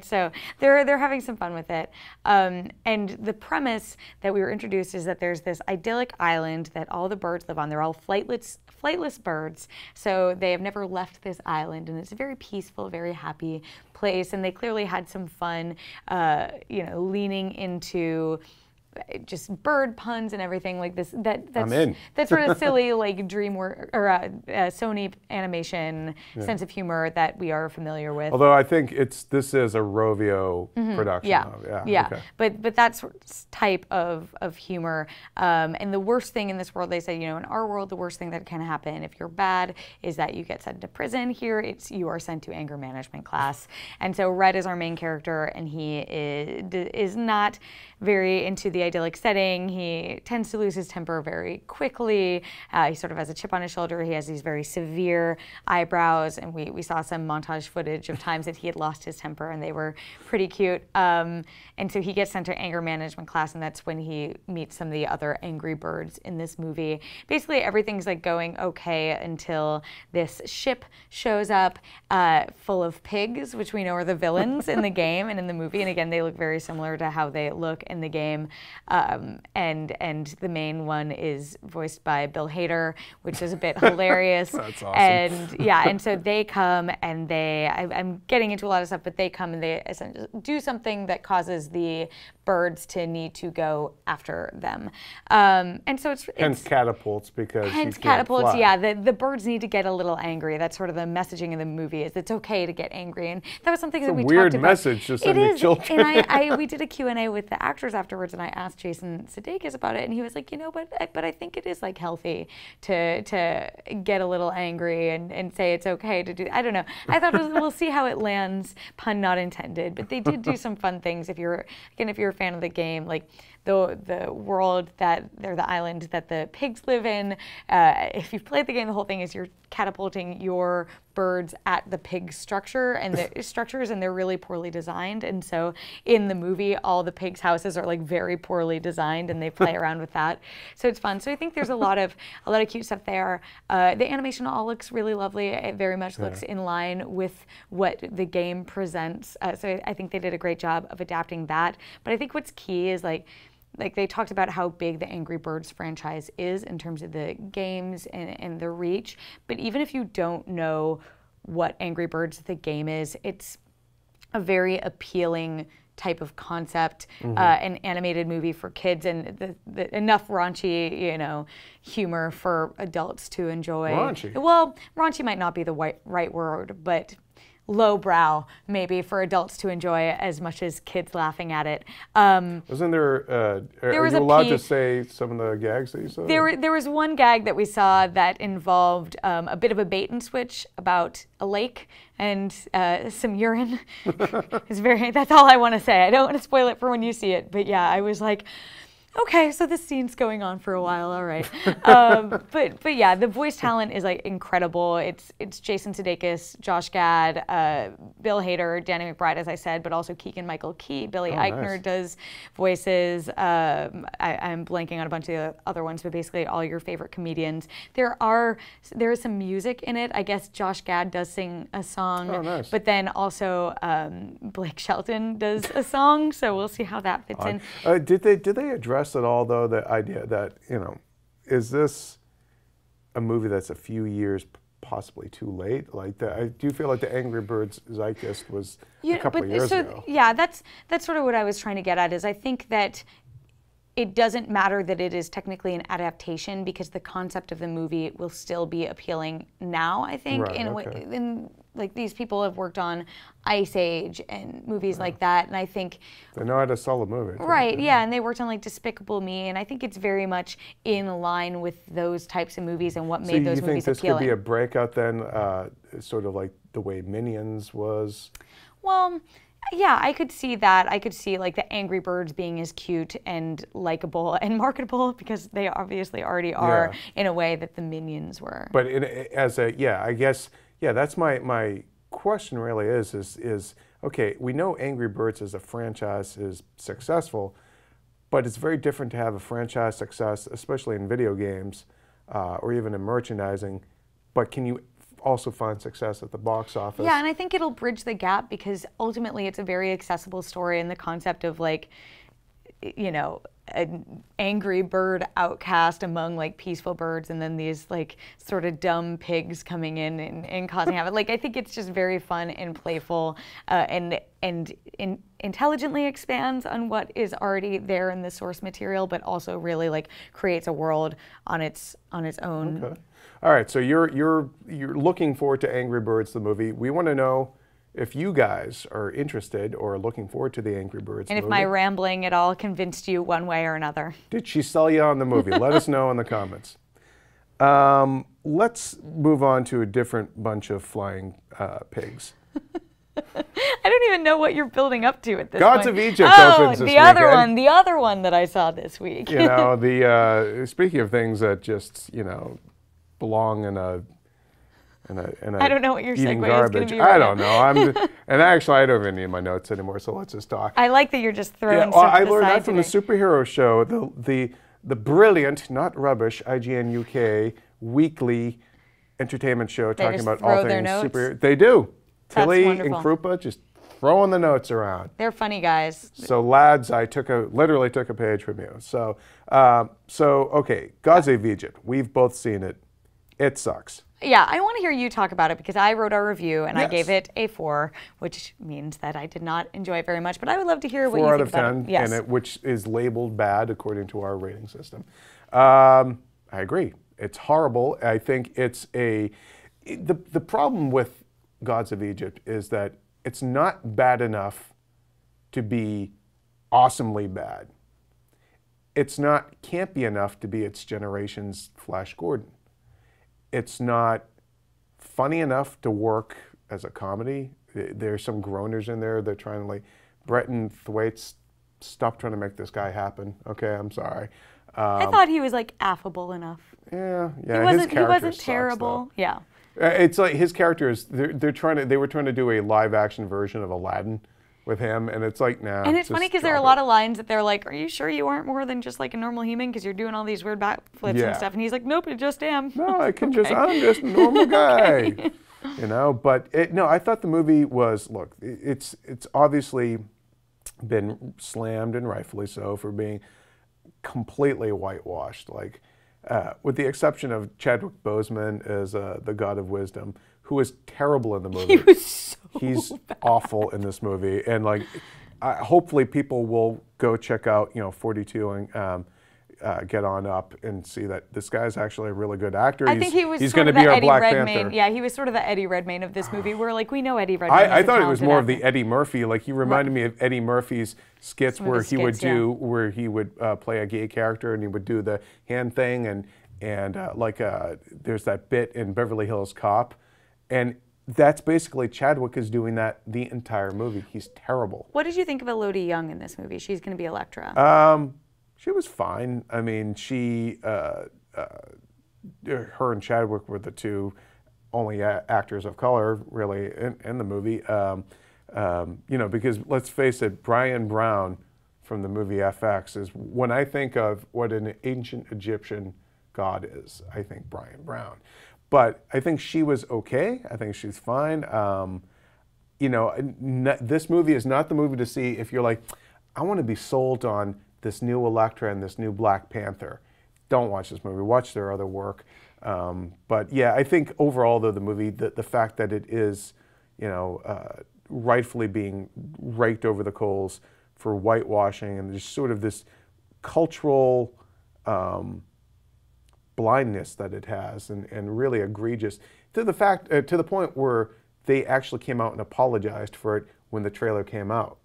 So they're having some fun with it. And the premise that we were introduced is that there's this idyllic island that all the birds live on. They're all flightless birds. So they have never left this island, and it's a very peaceful, very happy place. And they clearly had some fun, leaning into just bird puns and everything like this. That's sort of silly, DreamWorks or Sony animation sense of humor that we are familiar with. Although I think this is a Rovio production. Okay. But that type of humor. And the worst thing in this world, they say, in our world, the worst thing that can happen if you're bad is that you get sent to prison. Here, you are sent to anger management class. And so Red is our main character, and he is not very into the idyllic setting. He tends to lose his temper very quickly. He sort of has a chip on his shoulder. He has these very severe eyebrows, and we saw some montage footage of times that he had lost his temper, and they were pretty cute. And so he gets sent to anger management class, and that's when he meets some of the other angry birds in this movie. Basically, everything's going okay until this ship shows up full of pigs, which we know are the villains in the game and in the movie. And again, they look very similar to how they look in the game. And the main one is voiced by Bill Hader, which is a bit hilarious. That's awesome. And so they come and I'm getting into a lot of stuff, but they come and they essentially do something that causes the birds to need to go after them. And so it's hence catapults, because hence you can't catapults. fly. Yeah, the birds need to get a little angry. That's sort of the messaging of the movie, is it's okay to get angry. And that was something that we talked about. It's a weird message to send to children. And we did a Q&A with the actors afterwards, and I asked Jason Sudeikis about it, and he was like, but I think it is healthy to get a little angry and say it's okay to do. I don't know. I thought we'll see how it lands, pun not intended. But they did do some fun things. If you're a fan of the game, the world the island that the pigs live in. If you've played the game, the whole thing is you're catapulting your birds at the pig structure and the structures, and they're really poorly designed. And so in the movie, all the pigs' houses are very poorly designed, and they play around with that. So it's fun. So I think there's a lot of cute stuff there. The animation all looks really lovely. It very much looks in line with what the game presents. So I think they did a great job of adapting that. But I think what's key is they talked about how big the Angry Birds franchise is in terms of the games and the reach. But even if you don't know what Angry Birds the game is, it's a very appealing type of concept, an animated movie for kids, and enough raunchy, humor for adults to enjoy. Raunchy? Well, raunchy might not be the right word, but lowbrow, maybe for adults to enjoy as much as kids laughing at it. Wasn't there? Are was you a allowed P- to say some of the gags that you saw? There was one gag that we saw that involved a bit of a bait and switch about a lake and some urine. That's all I want to say. I don't want to spoil it for when you see it, but yeah, I was like, okay, so this scene's going on for a while, all right. But yeah, the voice talent is like incredible. It's Jason Sudeikis, Josh Gad, Bill Hader, Danny McBride, as I said, but also Keegan-Michael Key, Billy Eichner nice. does voices. I'm blanking on a bunch of the other ones, but basically all your favorite comedians. There is some music in it. I guess Josh Gad does sing a song, nice. but then also Blake Shelton does a song. So we'll see how that fits in. Did they address at all, though, the idea that, is this a movie that's a few years possibly too late? Like, I do feel like the Angry Birds zeitgeist was a couple of years ago. Yeah, that's sort of what I was trying to get at, is I think that it doesn't matter that it is technically an adaptation, because the concept of the movie will still be appealing now, I think. Right, Like, these people have worked on Ice Age and movies like that, and I think they know how to sell a movie. Right, yeah, and they worked on like Despicable Me, and I think it's very much in line with those types of movies and what made those movies appealing. So you think this could be a breakout then, sort of like the way Minions was? Well, yeah, I could see that. I could see like the Angry Birds being as cute and likable and marketable, because they obviously already are in a way that the Minions were. But I guess, that's my question really is okay, we know Angry Birds as a franchise is successful, but it's very different to have a franchise success, especially in video games or even in merchandising. But can you also find success at the box office? Yeah, and I think it'll bridge the gap, because ultimately it's a very accessible story, and the concept of like, an angry bird outcast among like peaceful birds, and then these like sort of dumb pigs coming in and causing havoc. Like, I think it's just very fun and playful, and intelligently expands on what is already there in the source material, but also really like creates a world on its own. Okay. All right, so you're looking forward to Angry Birds the movie. We want to know if you guys are interested or looking forward to the Angry Birds movie. And if my rambling at all convinced you one way or another. Did she sell you on the movie? Let us know in the comments. Let's move on to a different bunch of flying pigs. I don't even know what you're building up to at this Gods point. of Egypt opens this weekend. The other one that I saw this week. Speaking of things that just, belong in a I don't know what your eating segue garbage. is going to be. Right I don't know. And actually, I don't even need my notes anymore. So let's just talk. I like that you're just throwing. Well, stuff I to the learned side that from the today. superhero show, the brilliant, not rubbish, IGN UK weekly entertainment show talking just about throw all their things notes? superhero. They do. That's Tilly and wonderful. Krupa just throwing the notes around. They're funny guys. So lads, I literally took a page from you. So okay, Gods of Egypt. We've both seen it. It sucks. Yeah, I want to hear you talk about it, because I wrote our review and I Yes. gave it a 4, which means that I did not enjoy it very much. But I would love to hear what 4 you out think of about 10, it. Yes. and which is labeled bad according to our rating system. I agree. It's horrible. I think the problem with Gods of Egypt is that it's not bad enough to be awesomely bad. Can't be enough to be its generation's Flash Gordon. It's not funny enough to work as a comedy. There's some groaners in there. They're trying to like, Bretton Thwaites, stop trying to make this guy happen. Okay, I'm sorry. I thought he was like affable enough. Yeah. He wasn't terrible. Yeah. It's like his character is. They were trying to do a live action version of Aladdin with him, and it's like, nah. And it's funny because there are a lot of lines that they're like, "Are you sure you aren't more than just like a normal human? Because you're doing all these weird backflips Yeah. and stuff." And he's like, "Nope, I just am." No, I'm just a normal guy. But I thought the movie was, look, it's obviously been slammed, and rightfully so, for being completely whitewashed. Like, with the exception of Chadwick Boseman as the God of Wisdom, who is terrible in the movie. He was so He's bad. awful in this movie, and like, hopefully people will go check out 42 and get on up and see that this guy's actually a really good actor. I think he was he's sort of gonna the be our Eddie Black Redmayne. Panther. Yeah, he was sort of the Eddie Redmayne of this movie. We're like, we know Eddie Redmayne. I is a thought it was talented more of actor. the Eddie Murphy. Like he reminded me of Eddie Murphy's skits Some of where his he would skits, yeah. do where he would play a gay character and he would do the hand thing and there's that bit in Beverly Hills Cop, and that's basically Chadwick is doing that the entire movie. He's terrible. What did you think of Elodie Young in this movie? She's going to be Elektra. She was fine. I mean, her and Chadwick were the two only actors of color really in the movie. You know, because let's face it, Brian Brown from the movie FX is, when I think of what an ancient Egyptian god is, I think Brian Brown. But I think she was okay. I think she's fine. You know, this movie is not the movie to see if you're like, I want to be sold on this new Elektra and this new Black Panther. Don't watch this movie. Watch their other work. But yeah, I think overall, though, the movie, the fact that it is, you know, rightfully being raked over the coals for whitewashing, and there's sort of this cultural blindness that it has, and really egregious to the point where they actually came out and apologized for it when the trailer came out.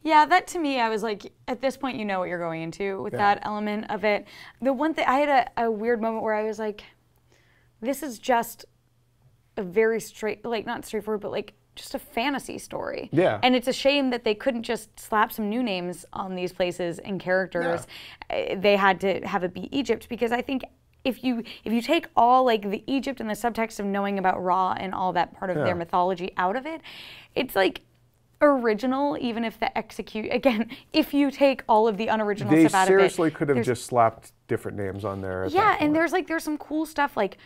Yeah, that to me, I was like, at this point, you know what you're going into with that element of it. The one thing, I had a weird moment where I was like, this is just a very not straightforward, but like just a fantasy story. Yeah. And it's a shame that they couldn't just slap some new names on these places and characters. Yeah. They had to have it be Egypt, because I think if you take all like the Egypt and the subtext of knowing about Ra and all that part of their mythology out of it, it's like original, even if again, if you take all of the unoriginal stuff out of it. They seriously could have just slapped different names on there. Yeah, and there's some cool stuff, like,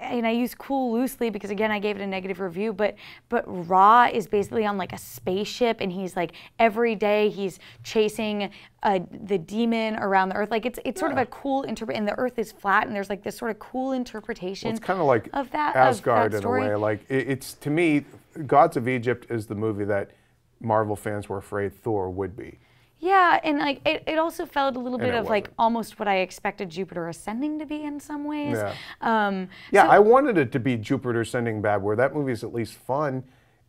and I use cool loosely because again I gave it a negative review, but Ra is basically on like a spaceship, and he's like every day he's chasing the demon around the earth. Like it's sort of a cool and the earth is flat, and there's like this sort of cool interpretation. Well, it's kind of like of that Asgard of that story. in a way. Like it's, to me, Gods of Egypt is the movie that Marvel fans were afraid Thor would be. Yeah, and like it also felt a little bit of like wasn't. almost what I expected Jupiter Ascending to be in some ways. Yeah. I wanted it to be Jupiter Ascending bad, where that movie is at least fun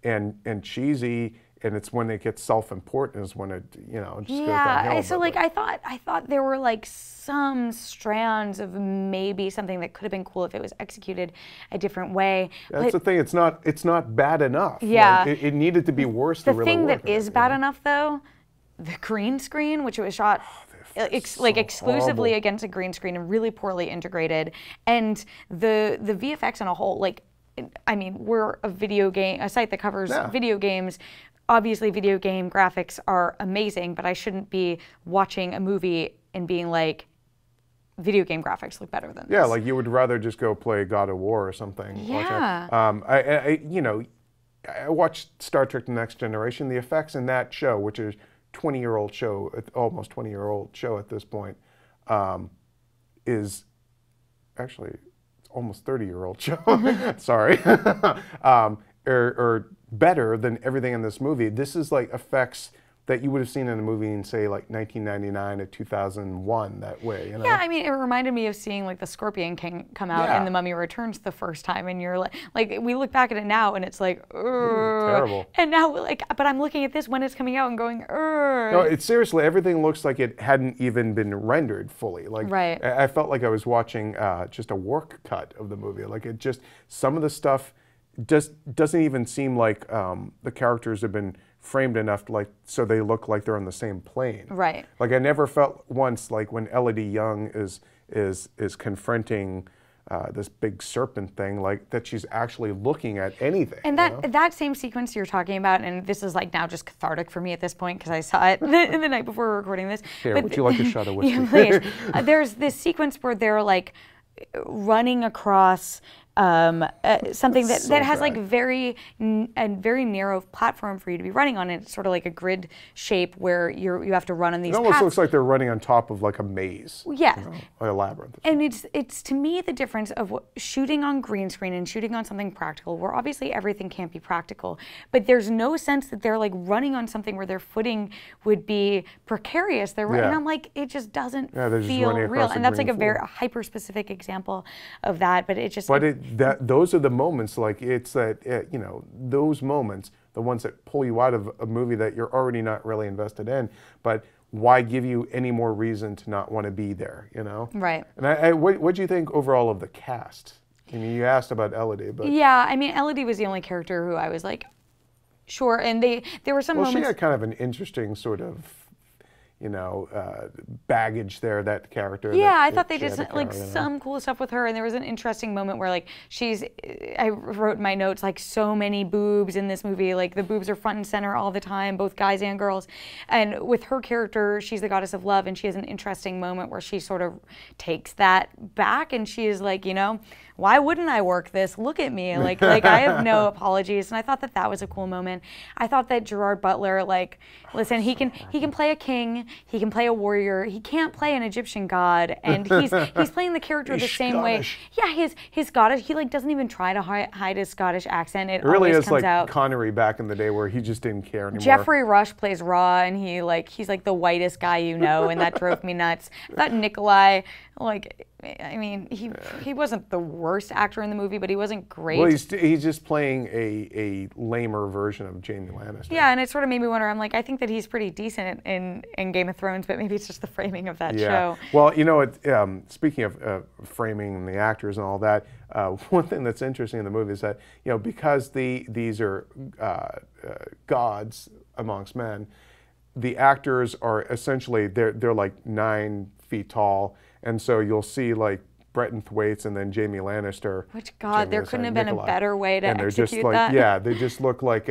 and cheesy, and it's when it gets self-important is when it, you know, just goes downhill. Yeah, so like I thought there were like some strands of maybe something that could have been cool if it was executed a different way. That's the thing. It's not bad enough. Yeah. Like, it needed to be worse to really The thing work. that is bad enough, though, the green screen, which it was shot like exclusively against a green screen and really poorly integrated, and the VFX on a whole, like, I mean, we're a site that covers video games. Obviously, video game graphics are amazing, but I shouldn't be watching a movie and being like, video game graphics look better than this. Yeah, like you would rather just go play God of War or something. Yeah. I watched Star Trek: The Next Generation. The effects in that show, which is 20-year-old show, almost 20-year-old show at this point, is actually it's almost 30-year-old show. Sorry, or better than everything in this movie. This is like effects that you would have seen in a movie in, say, like 1999 or 2001, that way, you know? Yeah, I mean, it reminded me of seeing like the Scorpion King come out in The Mummy Returns the first time, and you're like we look back at it now and it's like, terrible. And now, like, but I'm looking at this when it's coming out and going, No, it's seriously, everything looks like it hadn't even been rendered fully. Like, right. I felt like I was watching just a work cut of the movie. Like, it just, some of the stuff just doesn't even seem like the characters have been framed enough to, like, so they look like they're on the same plane. Right. Like, I never felt once like when Elodie Young is confronting this big serpent thing, like that she's actually looking at anything. And that same sequence you're talking about, and this is like now just cathartic for me at this point because I saw it the night before we were recording this. Here, would you like a shot of whiskey? Yeah, please. There's this sequence where they're like running across something that, so that has like bad. a very narrow platform for you to be running on. And it's sort of like a grid shape where you have to run on these It almost paths. looks like they're running on top of like a maze. Yeah. A labyrinth. And it's to me the difference of shooting on green screen and shooting on something practical, where obviously everything can't be practical, but there's no sense that they're like running on something where their footing would be precarious. And I'm like, it just doesn't they're just feel running real. across a And that's like green a very floor. hyper specific example of that. But it just But those are the moments, like it's that those moments, the ones that pull you out of a movie that you're already not really invested in. But why give you any more reason to not want to be there? Right. And what do you think overall of the cast? I mean, you asked about Elodie, but Yeah, I mean, Elodie was the only character who I was like, sure. And there were some well, moments. she had kind of an interesting sort of baggage there, that character. Yeah, that I thought they she did had to like carry, some cool stuff with her, and there was an interesting moment where like I wrote in my notes like so many boobs in this movie, like the boobs are front and center all the time, both guys and girls. And with her character, she's the goddess of love, and she has an interesting moment where she sort of takes that back, and she is like, why wouldn't I work this? Look at me, like I have no apologies. And I thought that was a cool moment. I thought that Gerard Butler, like, listen, he can play a king, he can play a warrior, he can't play an Egyptian god, and he's playing the character the same Scottish. way. Yeah, he's Scottish. He like doesn't even try to hide his Scottish accent. It really always is comes like out. Connery back in the day, where he just didn't care anymore. Jeffrey Rush plays Raw, and he's like the whitest guy and that drove me nuts. I thought Nikolai, like, I mean, he wasn't the worst actor in the movie, but he wasn't great. Well, he's just playing a lamer version of Jamie Lannister. Yeah, and it sort of made me wonder. I'm like, I think that he's pretty decent in Game of Thrones, but maybe it's just the framing of that show. Well, speaking of framing and the actors and all that, one thing that's interesting in the movie is that because these are gods amongst men, the actors are essentially they're like 9 feet tall, and so you'll see like Bretton Thwaites and then Jamie Lannister. Which God, there couldn't have been Nikolai. a better way to and they're execute just like, that. Yeah, they just look like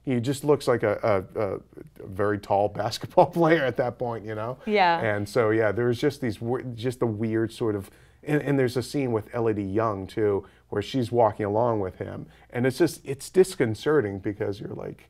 he just looks like a very tall basketball player at that point, Yeah. And so there's just the weird sort of, and there's a scene with Elodie Young too, where she's walking along with him, and it's disconcerting because you're like,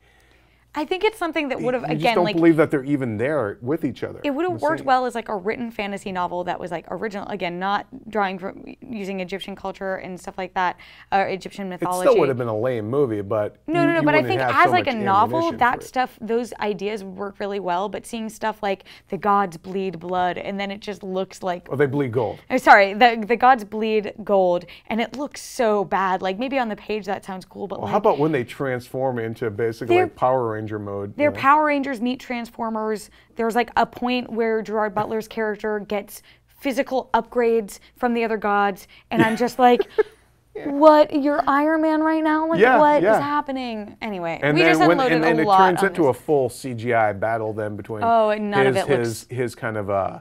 I think it's something that would have, you again, just don't like, believe that they're even there with each other. it would in have the worked scene. well as like a written fantasy novel that was like original, again, not drawing from using Egyptian culture and stuff like that, or Egyptian It mythology. still would have been a lame movie, but No, you but I wouldn't think have as so like a much novel, ammunition that for it. stuff, those ideas would work really well, but seeing stuff like the gods bleed blood, and then it just looks like, Oh, they bleed gold. oh, sorry, the gods bleed gold, and it looks so bad. Like maybe on the page that sounds cool, but Well, like, how about when they transform into basically They're- like Power Ranger mode? they're Power Rangers meet Transformers. There's like a point where Gerard Butler's character gets physical upgrades from the other gods, and I'm just like, what? You're Iron Man right now? Like, what is happening? Anyway, And we then just unloaded and a it lot turns on into this. a full CGI battle then between And none of it looks. his kind of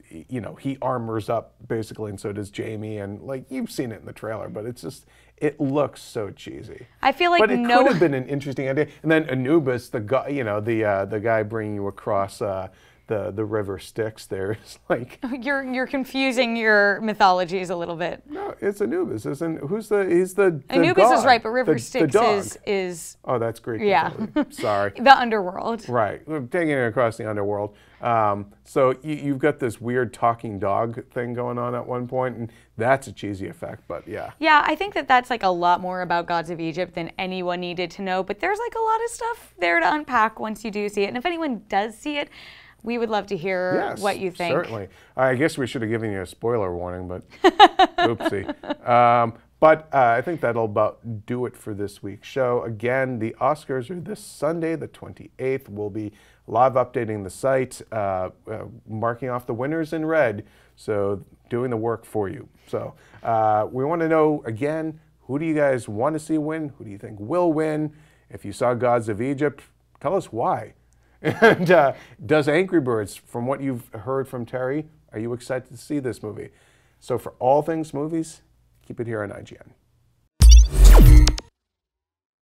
he armors up basically, and so does Jamie, and like you've seen it in the trailer, but it looks so cheesy. I feel like But it could have been an interesting idea. And then Anubis, the guy, the guy bringing you across the river Styx there is like, You're confusing your mythologies a little bit. no, it's Anubis, isn't? He's the Anubis god, is right, but River the Styx dog. is Oh, that's Greek. Yeah. mythology. Sorry. the underworld. Right, we're taking it across the underworld. So you've got this weird talking dog thing going on at one point, and that's a cheesy effect, but yeah. Yeah, I think that's like a lot more about Gods of Egypt than anyone needed to know, but there's like a lot of stuff there to unpack once you do see it. And if anyone does see it, we would love to hear Yes, what you think. Certainly. I guess we should have given you a spoiler warning, but oopsie. But I think that'll about do it for this week's show. Again, the Oscars are this Sunday, the 28th. We'll be live updating the site, marking off the winners in red, so doing the work for you. So we want to know, again, who do you guys want to see win? Who do you think will win? If you saw Gods of Egypt, tell us why. And does Angry Birds, from what you've heard from Terri, are you excited to see this movie? So for all things movies, keep it here on IGN.